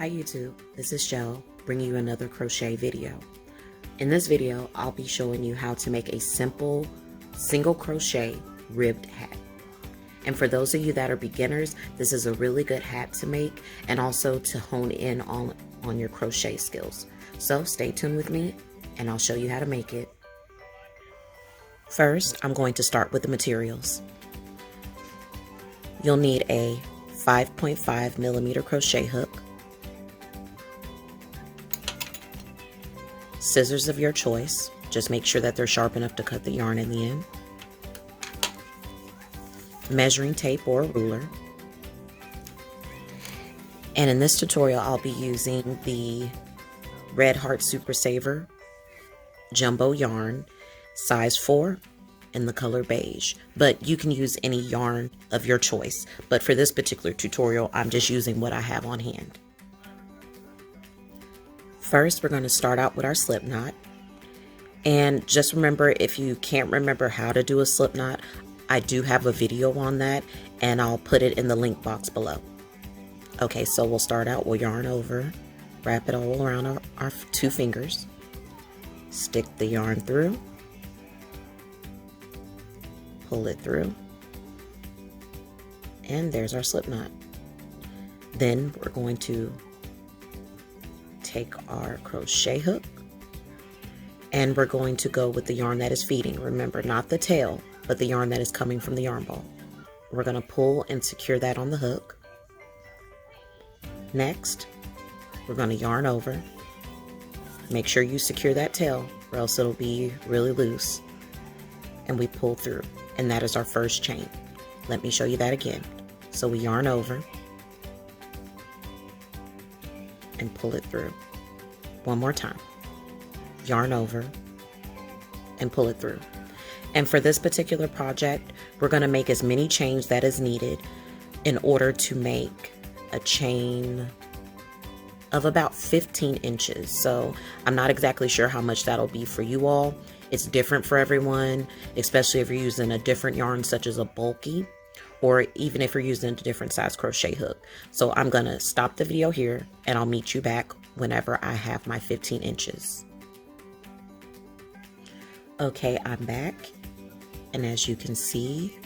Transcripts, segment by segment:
Hi YouTube, this is Shell bringing you another crochet video. In this video, I'll be showing you how to make a simple single crochet ribbed hat. And for those of you that are beginners, this is a really good hat to make and also to hone in on your crochet skills. So stay tuned with me and I'll show you how to make it. First, I'm going to start with the materials. You'll need a 5.5 millimeter crochet hook, scissors of your choice, just make sure that they're sharp enough to cut the yarn in the end, measuring tape or a ruler, and in this tutorial I'll be using the Red Heart Super Saver jumbo yarn, size 4 in the color beige, but you can use any yarn of your choice, but for this particular tutorial I'm just using what I have on hand. First, we're going to start out with our slip knot, and just remember, if you can't remember how to do a slip knot, I do have a video on that and I'll put it in the link box below. Okay, so we'll start out, we'll yarn over, wrap it all around our 2 fingers, stick the yarn through, pull it through, and there's our slip knot. Then we're going to take our crochet hook and we're going to go with the yarn that is feeding. Remember, not the tail, but the yarn that is coming from the yarn ball. We're going to pull and secure that on the hook. Next, we're going to yarn over. Make sure you secure that tail or else it'll be really loose. And we pull through, and that is our first chain. Let me show you that again. So we yarn over and pull it through. One more time. Yarn over and pull it through. And for this particular project, we're going to make as many chains that is needed in order to make a chain of about 15 inches. So I'm not exactly sure how much that'll be for you all. It's different for everyone, especially if you're using a different yarn such as a bulky, or even if you're using a different size crochet hook. So I'm gonna stop the video here and I'll meet you back whenever I have my 15 inches. Okay, I'm back, and as you can see,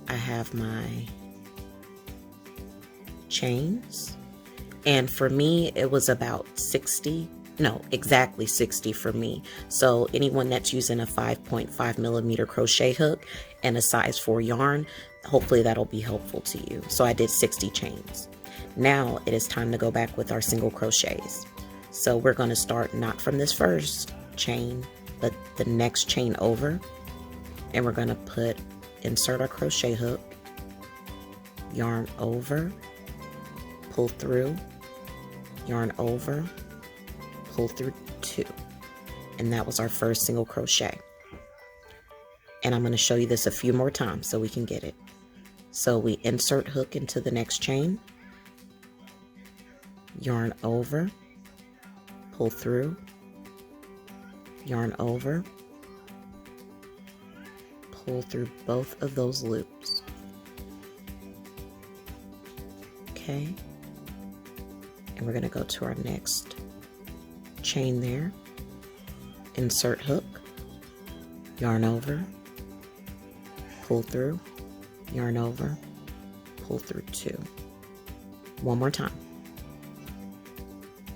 I have my chains, and for me it was about 60, no, exactly 60 for me. So anyone that's using a 5.5 millimeter crochet hook and a size 4 yarn, hopefully that'll be helpful to you. So I did 60 chains. Now it is time to go back with our single crochets. So we're going to start not from this first chain, but the next chain over, and we're going to insert our crochet hook, yarn over, pull through, yarn over, pull through 2, and that was our first single crochet. And I'm going to show you this a few more times so we can get it. So we insert hook into the next chain, yarn over, pull through, yarn over, pull through both of those loops. Okay, and we're going to go to our next chain there, insert hook, yarn over, pull through, yarn over, pull through 2. One more time.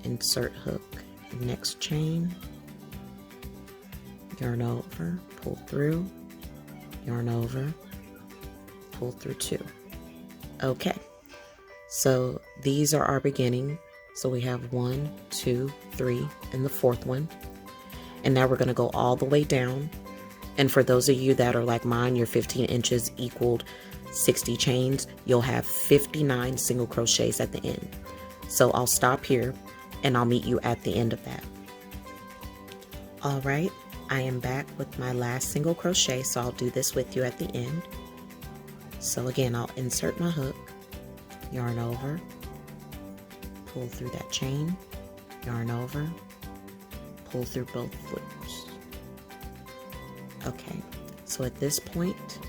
Insert hook, next chain, yarn over, pull through, yarn over, pull through 2. Okay, so these are our beginning. So we have 1, 2, 3, and the 4th one. And now we're going to go all the way down. And for those of you that are like mine, your 15 inches equaled 60 chains, you'll have 59 single crochets at the end. So I'll stop here and I'll meet you at the end of that. All right, I am back with my last single crochet, so I'll do this with you at the end. So again, I'll insert my hook, yarn over, pull through that chain, yarn over, pull through both loops. Okay, so at this point,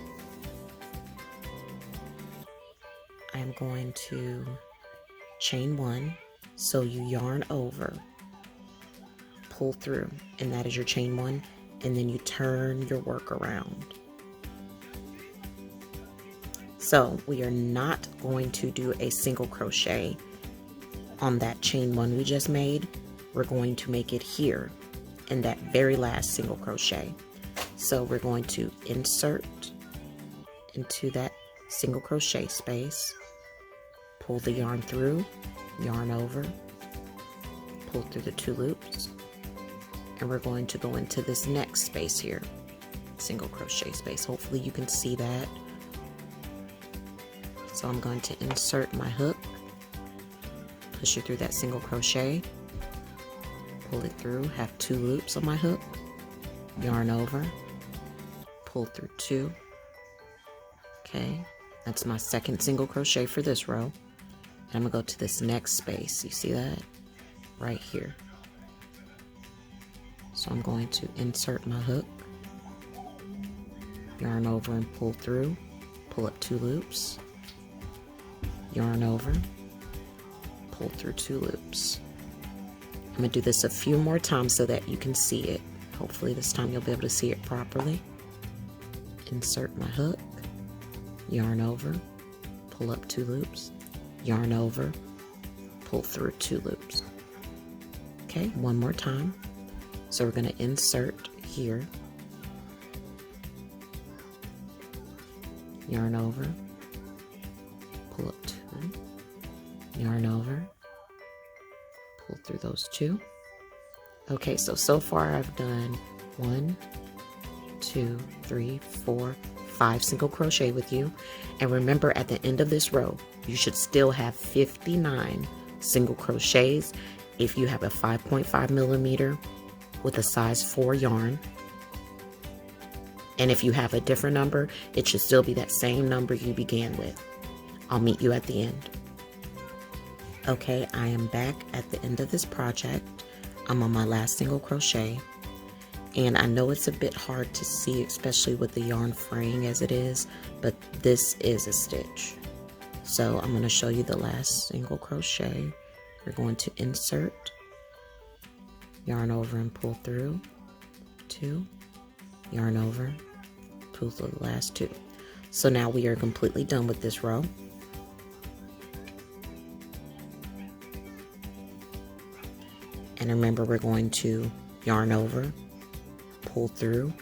I'm going to chain 1, So you yarn over, pull through, and that is your chain 1, and then you turn your work around. So we are not going to do a single crochet on that chain 1 we just made. We're going to make it here in that very last single crochet. So we're going to insert into that single crochet space, pull the yarn through, yarn over, pull through the 2 loops, and we're going to go into this next space here, single crochet space. Hopefully you can see that. So I'm going to insert my hook, push it through that single crochet, pull it through, have 2 loops on my hook, yarn over, pull through 2. Okay, that's my second single crochet for this row. And I'm gonna go to this next space. You see that? Right here. So I'm going to insert my hook, yarn over and pull through, pull up 2 loops, yarn over, pull through 2 loops. I'm gonna do this a few more times so that you can see it. Hopefully this time you'll be able to see it properly. Insert my hook, yarn over, pull up 2 loops, yarn over, pull through 2 loops. Okay, one more time. So we're gonna insert here, yarn over, pull up 2, yarn over, pull through those 2. Okay, so far I've done 1, 2, 3, 4, 5 single crochet with you. And remember, at the end of this row, you should still have 59 single crochets if you have a 5.5 millimeter with a size 4 yarn. And if you have a different number, it should still be that same number you began with. I'll meet you at the end. Okay, I am back at the end of this project. I'm on my last single crochet, and I know it's a bit hard to see, especially with the yarn fraying as it is, but this is a stitch. So I'm going to show you the last single crochet. We're going to insert, yarn over and pull through 2, yarn over, pull through the last 2. So now we are completely done with this row. And remember, we're going to yarn over, pull through,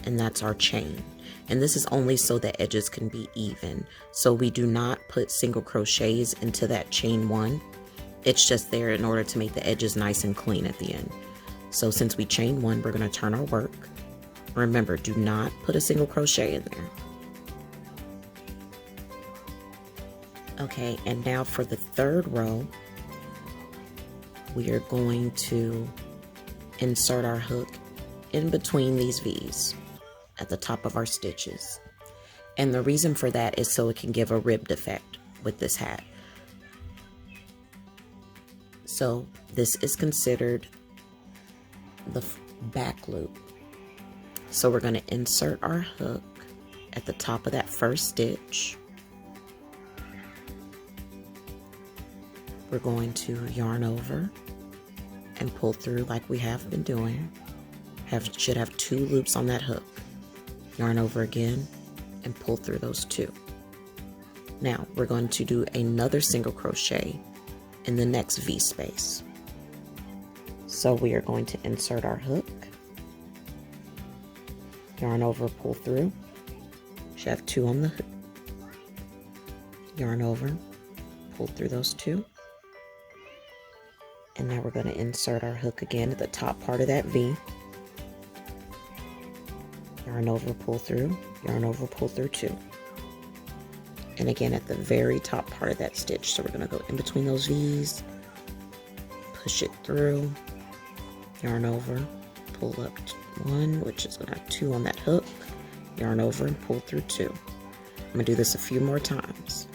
and that's our chain. And this is only so the edges can be even. So we do not put single crochets into that chain 1. It's just there in order to make the edges nice and clean at the end. So since we chain 1, we're going to turn our work. Remember, do not put a single crochet in there. Okay, and now for the 3rd row, we are going to insert our hook in between these V's at the top of our stitches. And the reason for that is so it can give a ribbed effect with this hat. So this is considered the back loop. So we're going to insert our hook at the top of that first stitch. We're going to yarn over and pull through like we have been doing. Should have 2 loops on that hook. Yarn over again and pull through those 2. Now we're going to do another single crochet in the next V space. So we are going to insert our hook, yarn over, pull through. Should have 2 on the hook. Yarn over, pull through those 2. And now we're going to insert our hook again at the top part of that V. Yarn over, pull through, yarn over, pull through 2. And again at the very top part of that stitch. So we're going to go in between those V's, push it through, yarn over, pull up 1, which is going to have 2 on that hook, yarn over and pull through 2. I'm going to do this a few more times.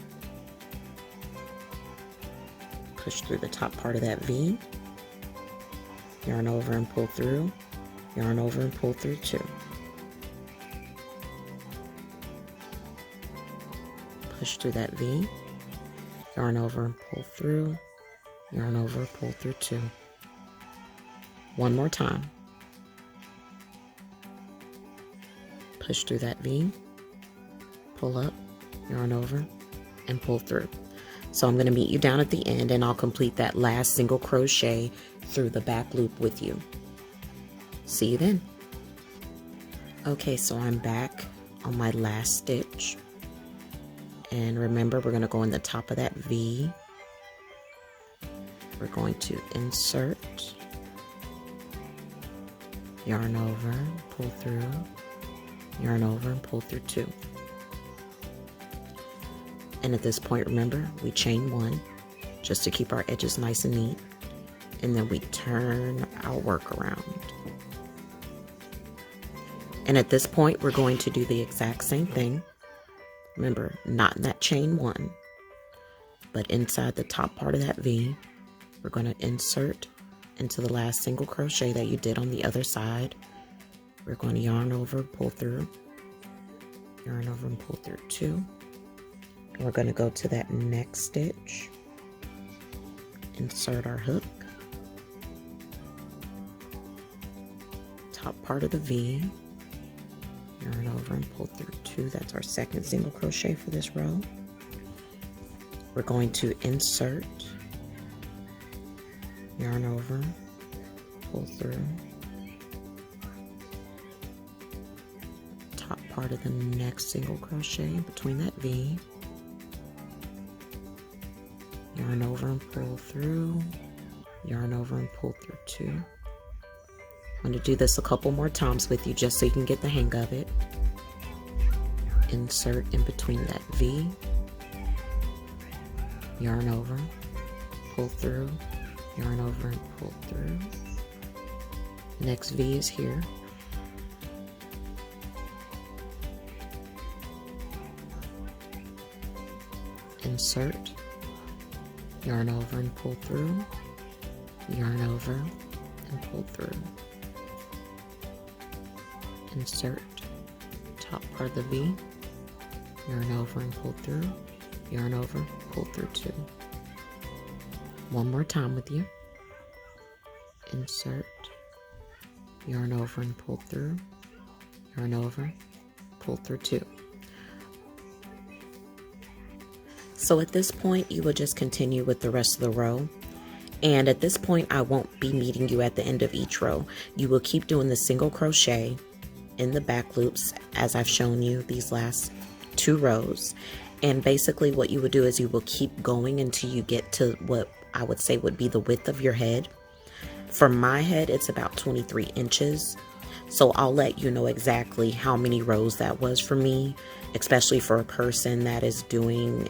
Push through the top part of that V, yarn over and pull through, yarn over and pull through 2. Push through that V, yarn over and pull through, yarn over, pull through 2. One more time. Push through that V, pull up, yarn over, and pull through. So I'm going to meet you down at the end, and I'll complete that last single crochet through the back loop with you. See you then. Okay, so I'm back on my last stitch. And remember, we're going to go in the top of that V. We're going to insert, yarn over, pull through, yarn over, and pull through 2. And at this point, remember, we chain 1 just to keep our edges nice and neat. And then we turn our work around. And at this point, we're going to do the exact same thing. Remember, not in that chain 1, but inside the top part of that V, we're going to insert into the last single crochet that you did on the other side. We're going to yarn over, pull through, yarn over and pull through 2. And we're going to go to that next stitch, insert our hook, top part of the V, yarn over and pull through 2. That's our second single crochet for this row. We're going to insert, yarn over, pull through, top part of the next single crochet between that V, yarn over and pull through, yarn over and pull through 2. I'm going to do this a couple more times with you just so you can get the hang of it. Insert in between that V, yarn over, pull through, yarn over and pull through. Next V is here. Insert, yarn over and pull through, yarn over and pull through. Insert, top part of the V, yarn over and pull through, yarn over, pull through 2. One more time with you. Insert, yarn over and pull through, yarn over, pull through 2. So at this point, you will just continue with the rest of the row. And at this point, I won't be meeting you at the end of each row. You will keep doing the single crochet in the back loops as I've shown you these last 2 rows. And basically what you would do is you will keep going until you get to what I would say would be the width of your head. For my head, it's about 23 inches. So I'll let you know exactly how many rows that was for me, especially for a person that is doing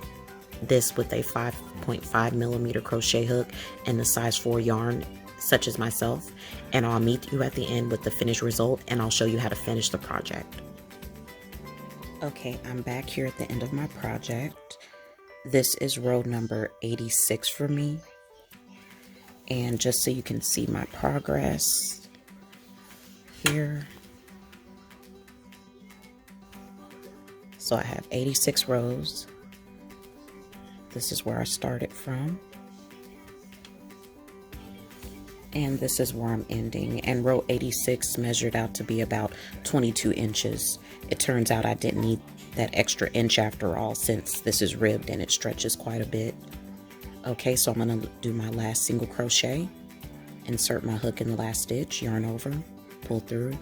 this with a 5.5 millimeter crochet hook and the size 4 yarn, such as myself. And I'll meet you at the end with the finished result, and I'll show you how to finish the project. Okay, I'm back here at the end of my project. This is row number 86 for me. And just so you can see my progress here. So I have 86 rows. This is where I started from. And this is where I'm ending. And row 86 measured out to be about 22 inches. It turns out I didn't need that extra inch after all, since this is ribbed and it stretches quite a bit. Okay, so I'm going to do my last single crochet, insert my hook in the last stitch, yarn over, pull through,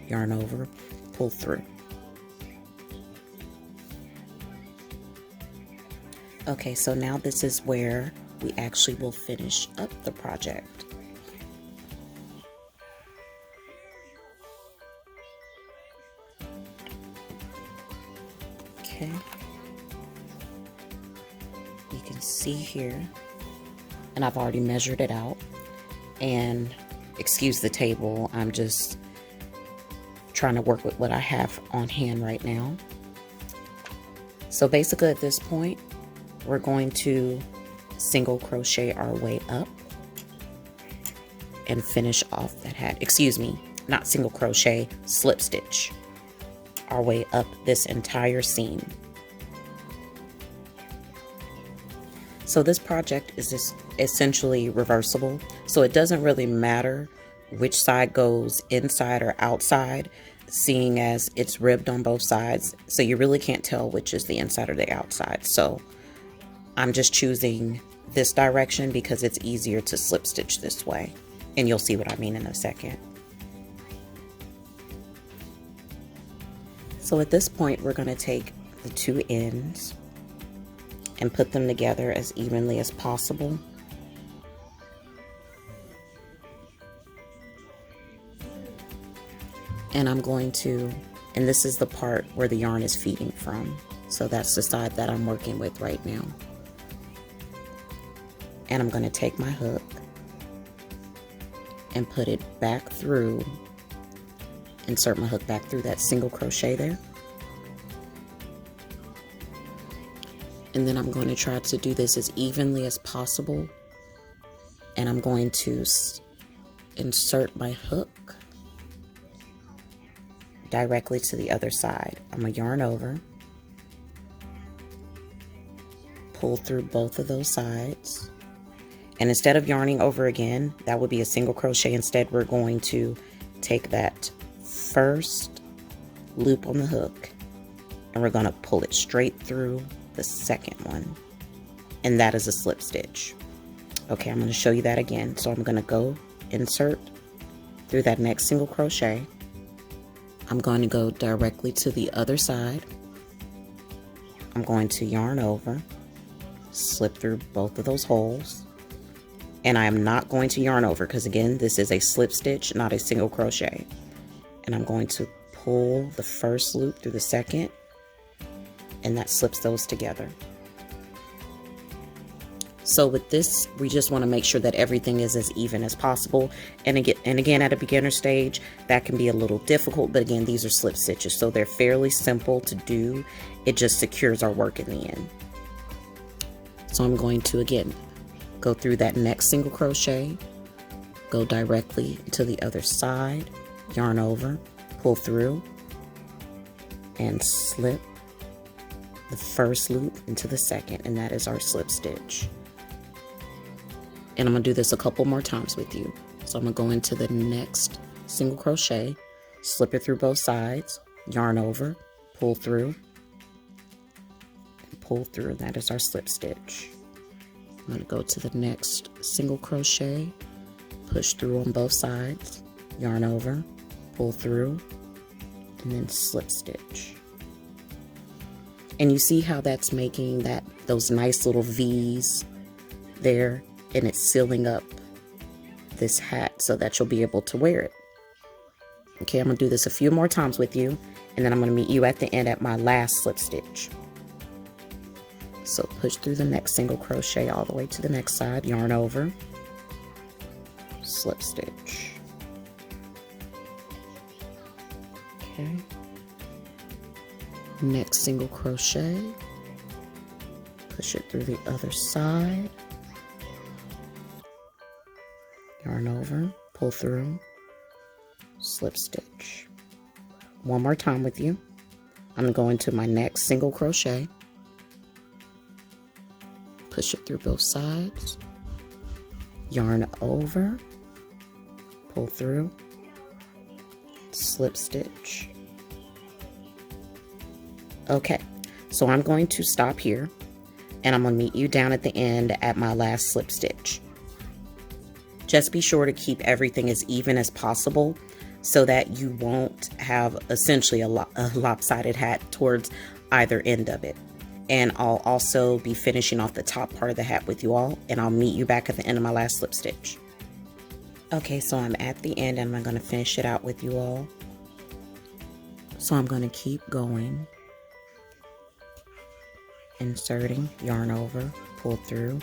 yarn over, pull through. Okay, so now this is where we actually will finish up the project. Okay, you can see here, and I've already measured it out, and excuse the table, I'm just trying to work with what I have on hand right now. So basically at this point, we're going to single crochet our way up and finish off that hat. Excuse me, not single crochet, slip stitch our way up this entire seam. So So this project is just essentially reversible, so it doesn't really matter which side goes inside or outside, seeing as it's ribbed on both sides, so you really can't tell which is the inside or the outside. So I'm just choosing this direction because it's easier to slip stitch this way, and you'll see what I mean in a second. So at this point, we're going to take the two ends and put them together as evenly as possible. And I'm going to, and this is the part where the yarn is feeding from. So that's the side that I'm working with right now. And I'm going to take my hook and put it back through, insert my hook back through that single crochet there. And then I'm going to try to do this as evenly as possible. And I'm going to insert my hook directly to the other side. I'm going to yarn over, pull through both of those sides. And instead of yarning over again, that would be a single crochet. Instead, we're going to take that first loop on the hook and we're going to pull it straight through the second one, and that is a slip stitch. Okay, I'm going to show you that again. So I'm going to go insert through that next single crochet. I'm going to go directly to the other side. I'm going to yarn over, slip through both of those holes, and I am not going to yarn over because again, this is a slip stitch, not a single crochet. And I'm going to pull the first loop through the second, and that slips those together. So with this, we just want to make sure that everything is as even as possible. And again, at a beginner stage, that can be a little difficult, but again, these are slip stitches, so they're fairly simple to do. It just secures our work in the end. So I'm going to, again, go through that next single crochet, go directly to the other side, yarn over, pull through, and slip the first loop into the second, and that is our slip stitch. And I'm going to do this a couple more times with you. So I'm going to go into the next single crochet, slip it through both sides, yarn over, pull through, and pull through, and that is our slip stitch. I'm going to go to the next single crochet, push through on both sides, yarn over, pull through, and then slip stitch. And you see how that's making those nice little V's there, and it's sealing up this hat so that you'll be able to wear it. Okay, I'm going to do this a few more times with you, and then I'm going to meet you at the end at my last slip stitch. So push through the next single crochet all the way to the next side, yarn over, slip stitch. Okay. Next single crochet, push it through the other side, yarn over, pull through, slip stitch. One more time with you. I'm going to my next single crochet, push it through both sides, yarn over, pull through, slip stitch. Okay, so I'm going to stop here, and I'm going to meet you down at the end at my last slip stitch. Just be sure to keep everything as even as possible so that you won't have essentially a lopsided hat towards either end of it. And I'll also be finishing off the top part of the hat with you all, and I'll meet you back at the end of my last slip stitch. Okay, so I'm at the end, and I'm going to finish it out with you all. So I'm going to keep going, inserting, yarn over, pull through,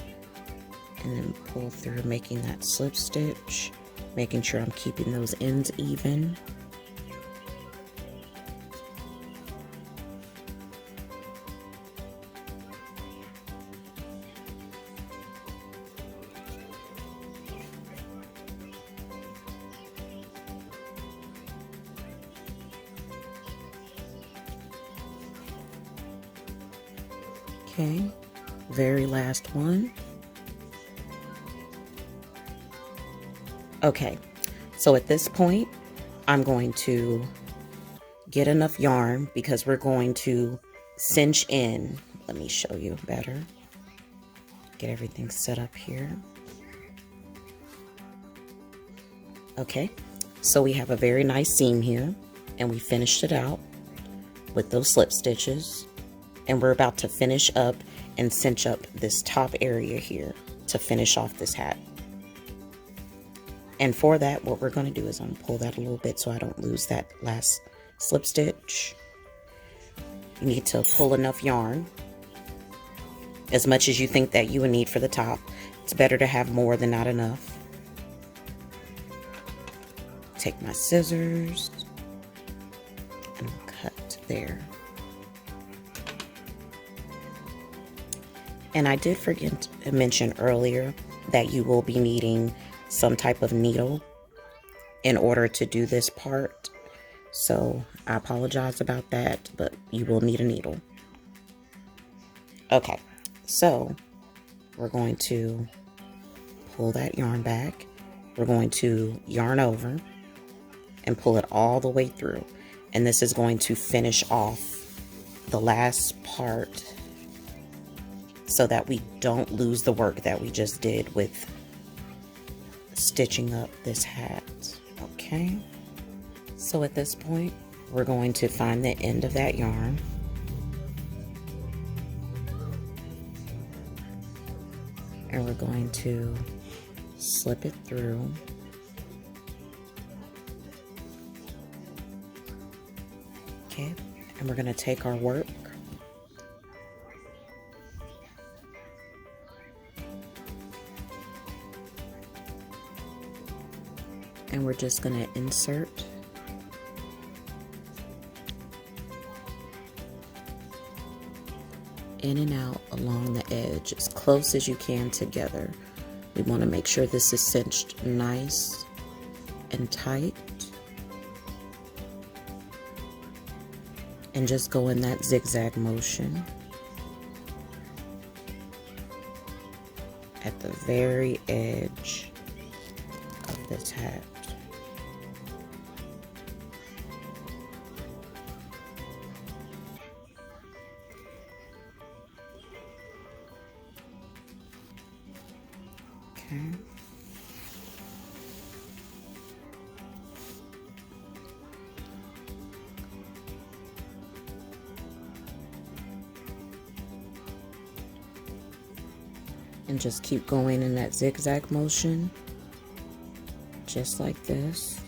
and then pull through, making that slip stitch, making sure I'm keeping those ends even. Okay, very last one. Okay, so at this point, I'm going to get enough yarn because we're going to cinch in. Let me show you better. Get everything set up here. Okay, so we have a very nice seam here, and we finished it out with those slip stitches, and we're about to finish up and cinch up this top area here to finish off this hat. And for that, what we're going to do is I'm going to pull that a little bit so I don't lose that last slip stitch. You need to pull enough yarn, as much as you think that you would need for the top. It's better to have more than not enough. Take my scissors and cut there. And I did forget to mention earlier that you will be needing some type of needle in order to do this part. So I apologize about that, but you will need a needle. Okay, so we're going to pull that yarn back. We're going to yarn over and pull it all the way through. And this is going to finish off the last part so that we don't lose the work that we just did with stitching up this hat. Okay, so at this point, we're going to find the end of that yarn. And we're going to slip it through. Okay, and we're going to take our work and we're just going to insert in and out along the edge as close as you can together. We want to make sure this is cinched nice and tight. And just go in that zigzag motion at the very edge of this hat. Okay. And just keep going in that zigzag motion, just like this,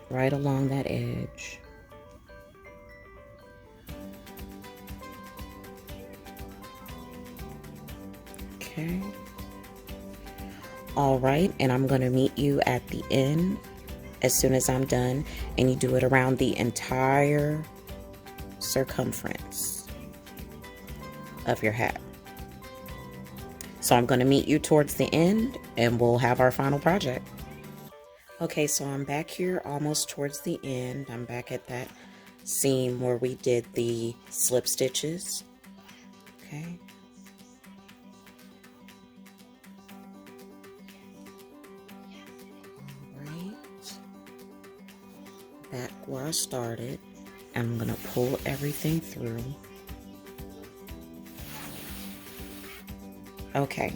right along that edge. Okay. All right, and I'm going to meet you at the end as soon as I'm done, and you do it around the entire circumference of your hat. So I'm going to meet you towards the end and we'll have our final project. Okay, so I'm back here almost towards the end. I'm back at that seam where we did the slip stitches. Okay. Alright. Back where I started. I'm going to pull everything through. Okay,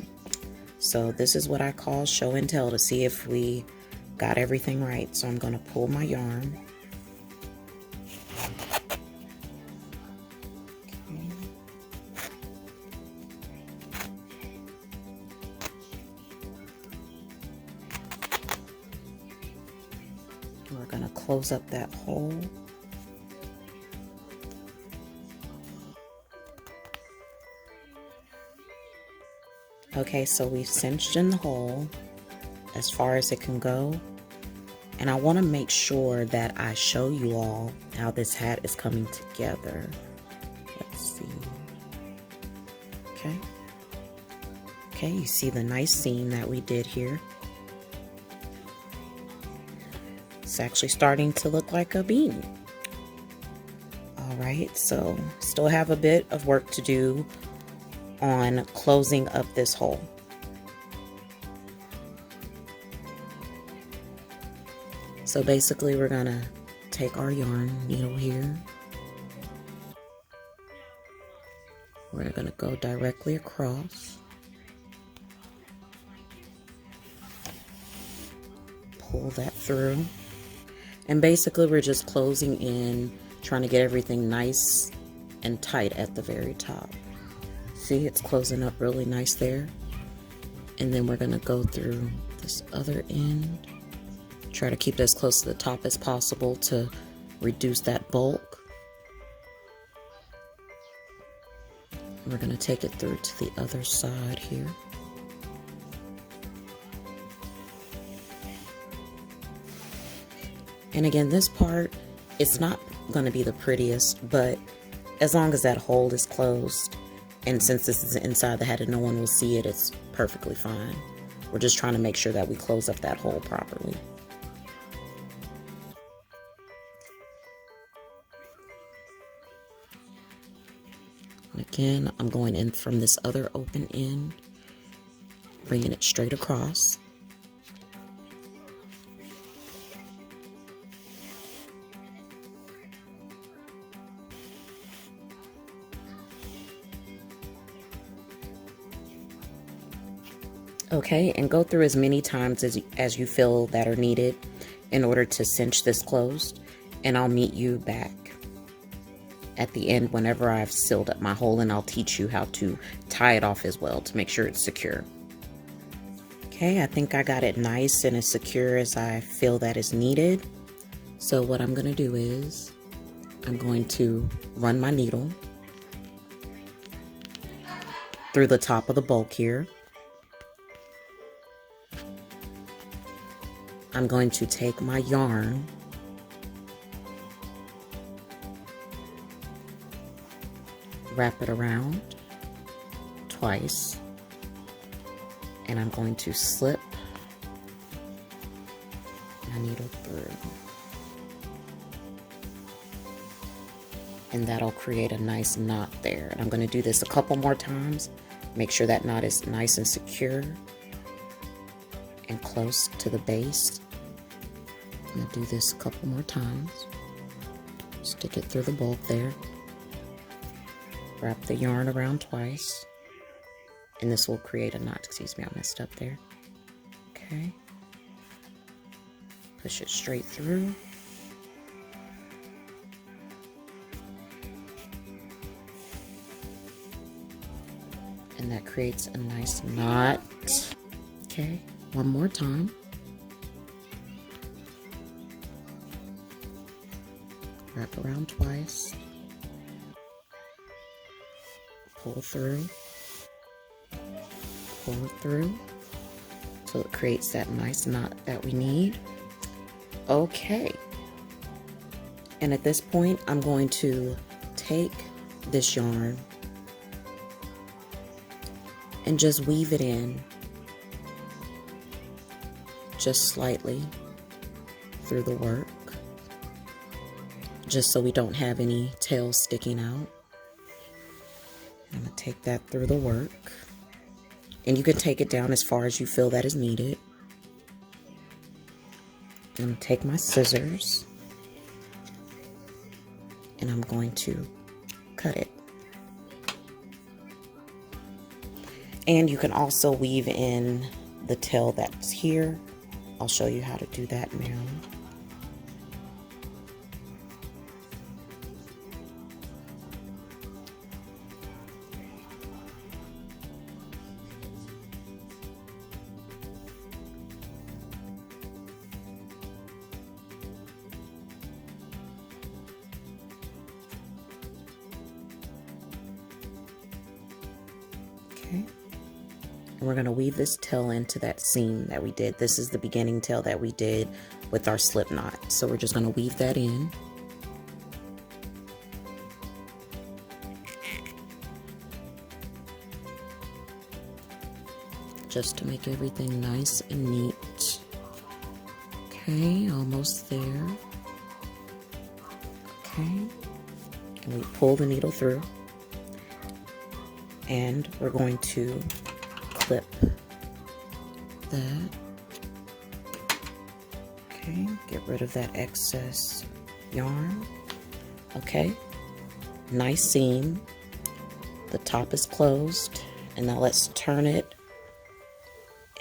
so this is what I call show and tell to see if we got everything right. So I'm going to pull my yarn. Okay. We're going to close up that hole. Okay, so we've cinched in the hole as far as it can go. And I want to make sure that I show you all how this hat is coming together. Let's see. Okay. Okay, you see the nice seam that we did here. It's actually starting to look like a beanie. All right, so still have a bit of work to do on closing up this hole. So basically we're gonna take our yarn needle here. We're gonna go directly across. Pull that through. And basically we're just closing in, trying to get everything nice and tight at the very top. See, it's closing up really nice there. And then we're gonna go through this other end. Try to keep it as close to the top as possible to reduce that bulk. And we're gonna take it through to the other side here. And again, this part, it's not going to be the prettiest, but as long as that hole is closed, and since this is inside the hat and no one will see it, it's perfectly fine. We're just trying to make sure that we close up that hole properly. And again, I'm going in from this other open end, bringing it straight across. Okay, and go through as many times as you feel that are needed in order to cinch this closed, and I'll meet you back at the end whenever I've sealed up my hole, and I'll teach you how to tie it off as well to make sure it's secure. Okay, I think I got it nice and as secure as I feel that is needed. So what I'm going to do is I'm going to run my needle through the top of the bulk here. I'm going to take my yarn wrap it around twice, and I'm going to slip my needle through, and that'll create a nice knot there. And I'm going to do this a couple more times, make sure that knot is nice and secure and close to the base. I'm going to do this a couple more times. Stick it through the bulk there. Wrap the yarn around twice. And this will create a knot. Excuse me, I messed up there. Okay. Push it straight through. And that creates a nice knot. Okay, one more time. Wrap around twice. Pull through. Pull it through. So it creates that nice knot that we need. Okay. And at this point, I'm going to take this yarn and just weave it in just slightly through the work, just so we don't have any tails sticking out. I'm going to take that through the work, and you can take it down as far as you feel that is needed. I'm going to take my scissors and I'm going to cut it. And you can also weave in the tail that's here. I'll show you how to do that now. Okay. And we're going to weave this tail into that seam that we did. This is the beginning tail that we did with our slip knot. So we're just going to weave that in. Just to make everything nice and neat. Okay, almost there. Okay. And we pull the needle through. And we're going to clip that. Okay. Okay, get rid of that excess yarn. Okay, nice seam. The top is closed, and now let's turn it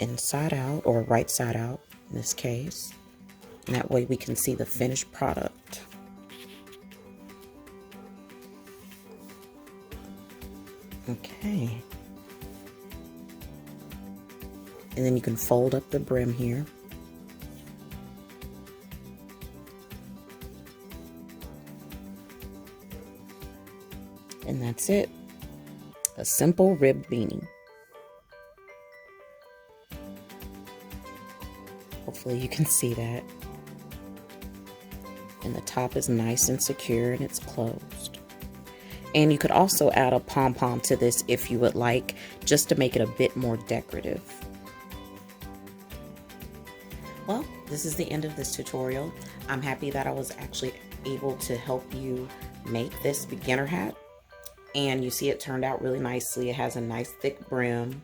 inside out, or right side out in this case, and that way we can see the finished product. Okay, and then you can fold up the brim here. And that's it. A simple rib beanie. Hopefully you can see that. And the top is nice and secure and it's closed. And you could also add a pom-pom to this if you would like, just to make it a bit more decorative. Well, this is the end of this tutorial. I'm happy that I was actually able to help you make this beginner hat. And you see it turned out really nicely. It has a nice thick brim.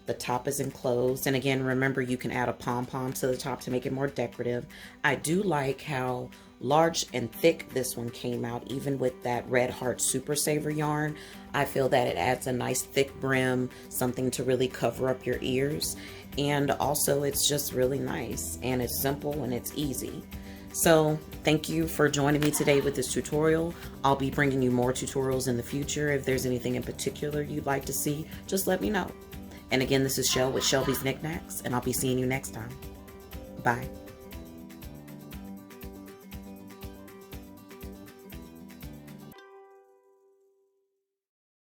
The top is enclosed. And again, remember, you can add a pom-pom to the top to make it more decorative. I do like how large and thick this one came out, even with that Red Heart Super Saver yarn. I feel that it adds a nice thick brim, something to really cover up your ears. And also it's just really nice, and it's simple and it's easy. So thank you for joining me today with this tutorial. I'll be bringing you more tutorials in the future. If there's anything in particular you'd like to see, just let me know. And again, this is Shell with Shelby's Knickknacks, and I'll be seeing you next time. Bye.